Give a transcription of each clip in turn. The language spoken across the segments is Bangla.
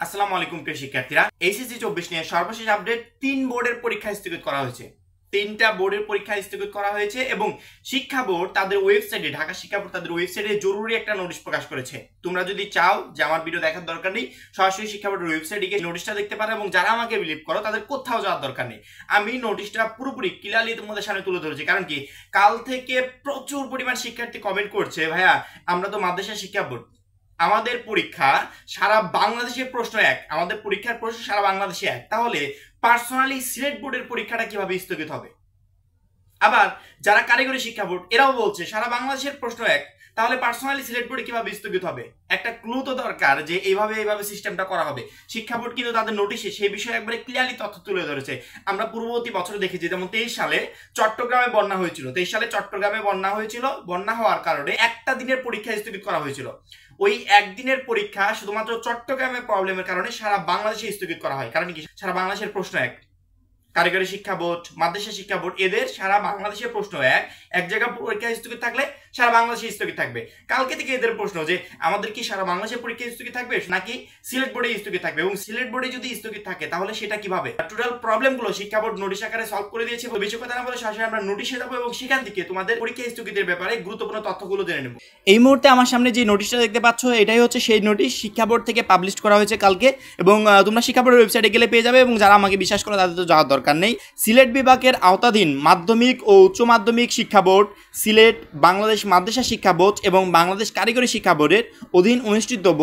আসসালামু আলাইকুম প্রিয় শিক্ষার্থীরা, এইচএসসি 24 নিয়ে সর্বশেষ আপডেট। 3 বোর্ডের পরীক্ষা স্থগিত করা হয়েছে। 3টা বোর্ডের পরীক্ষা স্থগিত করা হয়েছে এবং শিক্ষা বোর্ড তাদের ওয়েবসাইটে, ঢাকা শিক্ষা বোর্ড তাদের ওয়েবসাইটে জরুরি একটা নোটিশ প্রকাশ করেছে। তোমরা যদি চাও যে আমার ভিডিও দেখার দরকার নেই, সরাসরি শিক্ষা বোর্ডের ওয়েবসাইটে গিয়ে নোটিশটা দেখতে পারো এবং যারা আমাকে বিলিভ করো তাদের কোথাও যাওয়ার দরকার নেই। আমি নোটিশটা পুরোপুরি ক্লিয়ারলি তোমাদের সামনে তুলে ধরেছি। কারণ কি, কাল থেকে প্রচুর পরিমাণ শিক্ষার্থী কমেন্ট করছে, ভাইয়া আমরা তো মাদ্রাসা শিক্ষা বোর্ড, আমাদের পরীক্ষা সারা বাংলাদেশের প্রশ্ন এক, আমাদের পরীক্ষার প্রশ্ন সারা বাংলাদেশে এক, তাহলে পার্সোনালি সিলেট বোর্ডের পরীক্ষাটা কিভাবে স্থগিত হবে? আবার যারা কারিগরি শিক্ষা বোর্ড এরাও বলছে সারা বাংলাদেশের প্রশ্ন এক, তাহলে পার্সোনালি সিলেট বোর্ডে কিভাবে স্থগিত হবে? একটা ক্লু তো দরকার যে এইভাবে সিস্টেমটা করা হবে। শিক্ষা বোর্ড কিন্তু তাদের নোটিশে সেই বিষয়ে একবারে ক্লিয়ারলি তথ্য তুলে ধরেছে। আমরা পূর্ববর্তী বছরে দেখেছি, যেমন 23 সালে চট্টগ্রামে বন্যা হয়েছিল। 23 সালে চট্টগ্রামে বন্যা হয়েছিল, বন্যা হওয়ার কারণে একটা দিনের পরীক্ষা স্থগিত করা হয়েছিল। ওই একদিনের পরীক্ষা শুধুমাত্র চট্টগ্রামের প্রবলেমের কারণে সারা বাংলাদেশে স্থগিত করা হয়। কারণ কি, সারা বাংলাদেশের প্রশ্ন এক। কারিগরি শিক্ষা বোর্ড, মাদ্রাসা শিক্ষা বোর্ড এদের সারা বাংলাদেশের প্রশ্ন এক জায়গায় পরীক্ষা স্থগিত থাকলে সারা বাংলাদেশে স্থগিত থাকবে। কালকে থেকে এদের প্রশ্ন যে আমাদের কি সারা বাংলাদেশের পরীক্ষা স্থগিত থাকবে নাকি সিলেট বোর্ডে স্থগিত থাকবে, এবং সিলেট বোর্ডে যদি স্থগিত থাকে তাহলে সেটা কিভাবে? টোটাল প্রবলেমগুলো শিক্ষা বোর্ড নোটিশ আকারে সলভ করে দিয়েছে। বেশি কথা না বলে সরাসরি আমরা নোটিশে যাবো এবং সেখান থেকে তোমাদের পরীক্ষা স্থগিতের ব্যাপারে গুরুত্বপূর্ণ তথ্যগুলো জেনে নেব। এই মুহূর্তে আমার সামনে যে নোটিশটা দেখতে পাচ্ছ, এটাই হচ্ছে সেই নোটিশ। শিক্ষা বোর্ড থেকে পাবলিশ করা হয়েছে কালকে, এবং তোমরা শিক্ষা বোর্ডের ওয়েবসাইটে গেলে পেয়ে যাবে। এবং যারা আমাকে বিশ্বাস করে তাদের তো যাওয়ার দরকার নেই। সিলেট বিভাগের আওতাধীন মাধ্যমিক ও উচ্চ মাধ্যমিক শিক্ষা বোর্ড, সিলেট বাংলাদেশ মাদ্রাসা শিক্ষা বোর্ড এবং বাংলাদেশ কারিগরি শিক্ষা বোর্ডের অধীন অনুষ্ঠিতব্য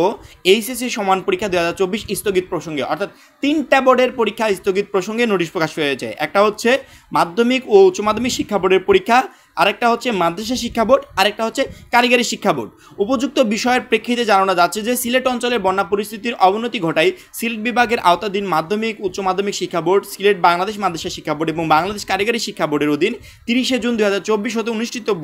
এইচএসসি সমান পরীক্ষা 2024 স্থগিত প্রসঙ্গে, অর্থাৎ 3টা বোর্ডের পরীক্ষা স্থগিত প্রসঙ্গে নোটিশ প্রকাশ হয়েছে। একটা হচ্ছে মাধ্যমিক ও উচ্চ মাধ্যমিক শিক্ষা বোর্ডের পরীক্ষা, আরেকটা হচ্ছে মাদ্রাসা শিক্ষা বোর্ড, আরেকটা হচ্ছে কারিগরি শিক্ষা বোর্ড। উপযুক্ত বিষয়ের প্রেক্ষিতে জানানো যাচ্ছে যে সিলেট অঞ্চলের বন্যা পরিস্থিতির অবনতি ঘটায় সিলেট বিভাগের আওতাধীন মাধ্যমিক উচ্চ মাধ্যমিক শিক্ষা বোর্ড, সিলেট বাংলাদেশ মাদ্রাসা শিক্ষা বোর্ড এবং বাংলাদেশ কারিগরি শিক্ষা বোর্ডের অধীন 30 জুন 2024 হতে অনুষ্ঠিতব্য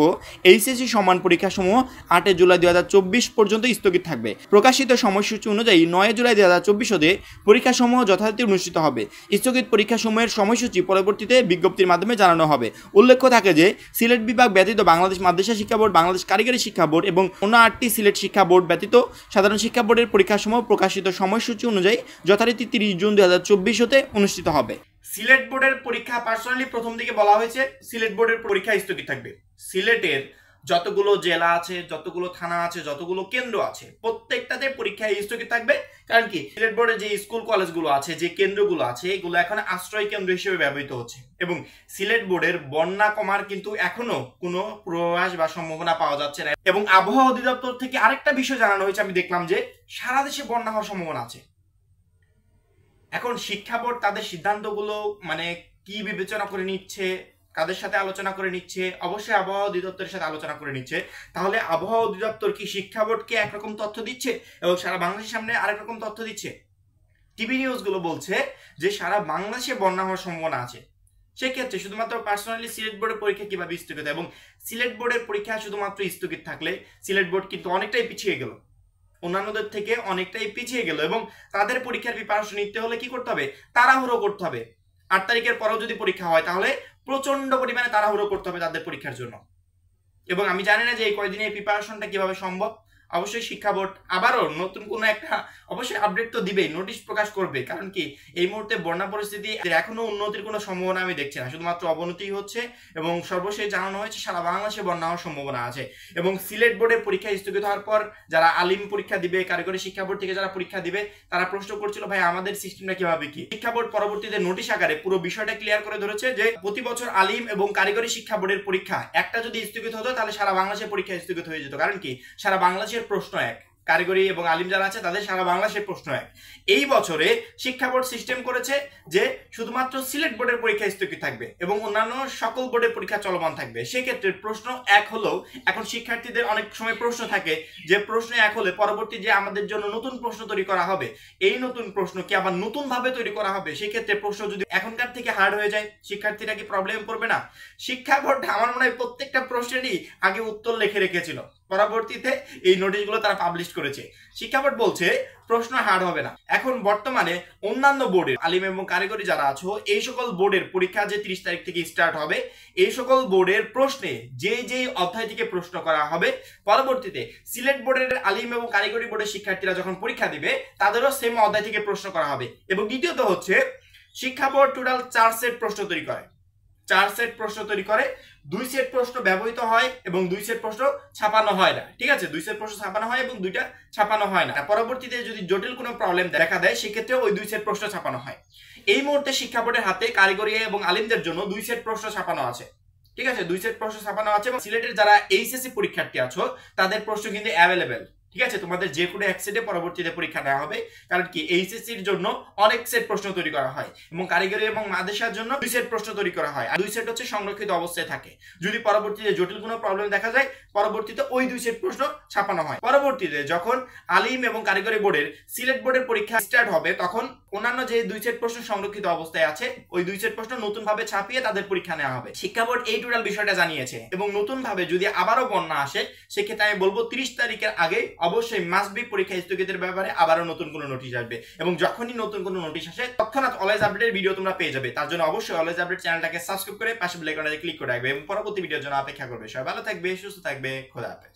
এইচএসসি সমান পরীক্ষাসমূহ 8 জুলাই 2024 পর্যন্ত স্থগিত থাকবে। প্রকাশিত সময়সূচি অনুযায়ী 9 জুলাই 2024 হতে পরীক্ষাসমূহ যথারীতি অনুষ্ঠিত হবে। স্থগিত পরীক্ষাসমূহের সময়সূচি পরবর্তীতে বিজ্ঞপ্তির মাধ্যমে জানানো হবে। উল্লেখ্য থাকে যে সিলেট বিভাগ ব্যতীত বাংলাদেশ মাদ্রাসা শিক্ষা বোর্ড, বাংলাদেশ কারিগরি শিক্ষা বোর্ড এবং অন্য 8টি সিলেট শিক্ষা বোর্ড ব্যতীত সাধারণ শিক্ষা বোর্ডের পরীক্ষাসমূহ প্রকাশিত সময়সূচি অনুযায়ী যথারীতি 30 জুন 2024 হতে অনুষ্ঠিত হবে। সিলেট বোর্ডের পরীক্ষা পার্সোনালি প্রথম দিকে বলা হয়েছে সিলেট বোর্ডের পরীক্ষা স্থগিত থাকবে। সিলেটের যতগুলো জেলা আছে, যতগুলো থানা আছে, যতগুলো কেন্দ্র আছে, প্রত্যেকটাতে পরীক্ষা স্থগিত থাকবে। কারণ কি, সিলেট বোর্ডের যে স্কুল কলেজগুলো আছে, যে কেন্দ্রগুলো আছে, এগুলো এখন আশ্রয় কেন্দ্র হিসেবে ব্যবহৃত হচ্ছে। এবং সিলেট বোর্ডের বন্যা কমার কিন্তু এখনো কোনো পূর্বাভাস বা সম্ভাবনা পাওয়া যাচ্ছে না। এবং আবহাওয়া অধিদপ্তর থেকে আরেকটা বিষয় জানানো হয়েছে, আমি দেখলাম যে সারা দেশে বন্যা হওয়ার সম্ভাবনা আছে। এখন শিক্ষা বোর্ড তাদের সিদ্ধান্তগুলো মানে কি বিবেচনা করে নিচ্ছে, কাদের সাথে আলোচনা করে নিচ্ছে? অবশ্যই আবহাওয়া অধিদপ্তরের সাথে আলোচনা করে নিচ্ছে। তাহলে আবহাওয়া অধিদপ্তর কি শিক্ষা বোর্ডকে একরকম তথ্য দিচ্ছে এবং সারা বাংলাদেশের সামনে আরেক রকম তথ্য দিচ্ছে? টিভি নিউজগুলো বলছে যে সারা বাংলাদেশে বন্যা হওয়ার সম্ভাবনা আছে। সেক্ষেত্রে শুধুমাত্র পার্সোনালি সিলেট বোর্ডের পরীক্ষা কিভাবে স্থগিত? এবং সিলেট বোর্ডের পরীক্ষা শুধুমাত্র স্থগিত থাকলে সিলেট বোর্ড কিন্তু অনেকটাই পিছিয়ে গেল, অন্যান্যদের থেকে অনেকটাই পিছিয়ে গেল। এবং তাদের পরীক্ষার প্রিপারেশন নিতে হলে কি করতে হবে? তাড়াহুড়ো করতে হবে। 8 তারিখের পরেও যদি পরীক্ষা হয় তাহলে প্রচন্ড পরিমাণে তাড়াহুড়ো করতে হবে তাদের পরীক্ষার জন্য। এবং আমি জানি না যে এই কয়দিনে এই প্রিপারেশনটা কিভাবে সম্ভব। অবশ্যই শিক্ষা বোর্ড আবারও নতুন কোনো একটা অবশ্যই আপডেট তো দিবেই, নোটিশ প্রকাশ করবে। কারণ কি, এই মুহূর্তে বন্যা পরিস্থিতি এখনো উন্নতির কোনো সম্ভাবনা আমি দেখছি না, শুধুমাত্র অবনতি হচ্ছে। এবং সর্বশেষ জানানো হয়েছে সারা বাংলাদেশে বন্যা হওয়ার সম্ভাবনা আছে। এবং সিলেট বোর্ডের পরীক্ষা স্থগিত হওয়ার পর যারা আলিম পরীক্ষা দিবে, কারিগরি শিক্ষা বোর্ড থেকে যারা পরীক্ষা দিবে, তারা প্রশ্ন করছিল ভাই আমাদের সিস্টেমটা কিভাবে কি? শিক্ষা বোর্ড পরবর্তীতে নোটিশ আকারে পুরো বিষয়টা ক্লিয়ার করে ধরেছে যে প্রতি বছর আলিম এবং কারিগরি শিক্ষা বোর্ডের পরীক্ষা একটা যদি স্থগিত হতো তাহলে সারা বাংলাদেশের পরীক্ষা স্থগিত হয়ে যেত। কারণ কি, সারা বাংলাদেশের প্রশ্ন এক, কারিগরি এবং আলিম যারা আছে তাদের সারা বাংলাদেশের প্রশ্ন এক। এই বছরে শিক্ষা বোর্ড সিস্টেম করেছে যে শুধুমাত্র সিলেট বোর্ডের পরীক্ষা স্থগিত থাকবে এবং অন্যান্য সকল বোর্ডের পরীক্ষা চলমান থাকবে। সেক্ষেত্রে প্রশ্ন এক হলেও এখন শিক্ষার্থীদের অনেক সময় প্রশ্ন থাকে যে প্রশ্ন এক হলে পরবর্তী যে আমাদের জন্য নতুন প্রশ্ন তৈরি করা হবে, এই নতুন প্রশ্ন কি আবার নতুন ভাবে তৈরি করা হবে? সেক্ষেত্রে প্রশ্ন যদি এখনকার থেকে হার্ড হয়ে যায়, শিক্ষার্থীরা কি প্রবলেম পড়বে না? শিক্ষা বোর্ড আমার মনে হয় প্রত্যেকটা প্রশ্নেরই আগে উত্তর লিখে রেখেছিল। পরবর্তীতে এই নোটিশগুলো তারা পাবলিশ করেছে। শিক্ষা বোর্ড বলছে প্রশ্ন হার্ড হবে না। এখন বর্তমানে অন্যান্য বোর্ডের আলিম এবং কারিগরি যারা আছো, এই সকল বোর্ডের পরীক্ষা যে 30 তারিখ থেকে স্টার্ট হবে, এই সকল বোর্ডের প্রশ্নে যে অধ্যায় থেকে প্রশ্ন করা হবে, পরবর্তীতে সিলেট বোর্ডের আলিম এবং কারিগরি বোর্ডের শিক্ষার্থীরা যখন পরীক্ষা দিবে তাদেরও সেম অধ্যায় থেকে প্রশ্ন করা হবে। এবং দ্বিতীয়ত হচ্ছে শিক্ষা বোর্ড টোটাল 4 সেট প্রশ্ন তৈরি করে, 4 সেট প্রশ্ন তৈরি করে। 2 সেট প্রশ্ন ব্যবহৃত হয় এবং 2 সেট প্রশ্ন ছাপানো হয় না। ঠিক আছে, 2 সেট প্রশ্ন ছাপানো হয় এবং 2টা ছাপানো হয় না। পরবর্তীতে যদি জটিল কোনো প্রবলেম দেখা দেয় সেক্ষেত্রে ওই 2 সেট প্রশ্ন ছাপানো হয়। এই মুহূর্তে শিক্ষা বোর্ডের হাতে কারিগরি এবং আলিমদের জন্য 2 সেট প্রশ্ন ছাপানো আছে। ঠিক আছে, 2 সেট প্রশ্ন ছাপানো আছে এবং সিলেটের যারা এইচএসসি পরীক্ষার্থী আছো তাদের প্রশ্ন কিন্তু অ্যাভেলেবেল। ঠিক আছে, তোমাদের যে কোনো এক সেটে পরবর্তীতে পরীক্ষা নেওয়া হবে। কারণ কি, এইচএসসির জন্য অনেক সেট প্রশ্ন তৈরি করা হয় এবং কারিগরি এবং মাদ্রাসার জন্য 2 সেট প্রশ্ন তৈরি করা হয়। আর 2 সেট হচ্ছে সংরক্ষিত অবস্থায় থাকে। যদি পরবর্তীতে জটিল কোনো প্রবলেম দেখা যায় পরবর্তীতে ওই 2 সেট প্রশ্ন ছাপানো হয়। পরবর্তীতে যখন আলিম এবং কারিগরি বোর্ডের সিলেট বোর্ডের পরীক্ষা স্টার্ট হবে তখন অন্যান্য যে 2 সেট প্রশ্ন সংরক্ষিত অবস্থায় আছে ওই 2 সেট প্রশ্ন নতুন ভাবে ছাপিয়ে তাদের পরীক্ষা নেওয়া হবে। শিক্ষা বোর্ড এই টোটাল বিষয়টা জানিয়েছে এবং নতুন ভাবে যদি আবারও বন্যা আসে সেক্ষেত্রে আমি বলবো 30 তারিখের আগে অবশ্যই মাস্ট বি পরীক্ষা স্থগিতের ব্যাপারে আবারও নতুন কোনো নোটিশ আসবে এবং যখনই নতুন কোনো নোটিশ আসে তৎক্ষণাৎ অলওয়েজ আপডেটের ভিডিও তোমরা পেয়ে যাবে। তার জন্য অবশ্যই অলওয়েজ আপডেট চ্যানেলটাকে সাবস্ক্রাইব করে পাশে বেল আইকনে ক্লিক করে রাখবে এবং পরবর্তী ভিডিওর জন্য অপেক্ষা করবে। সবাই ভালো থাকবে, সুস্থ থাকবে, খোদা হাফেজ।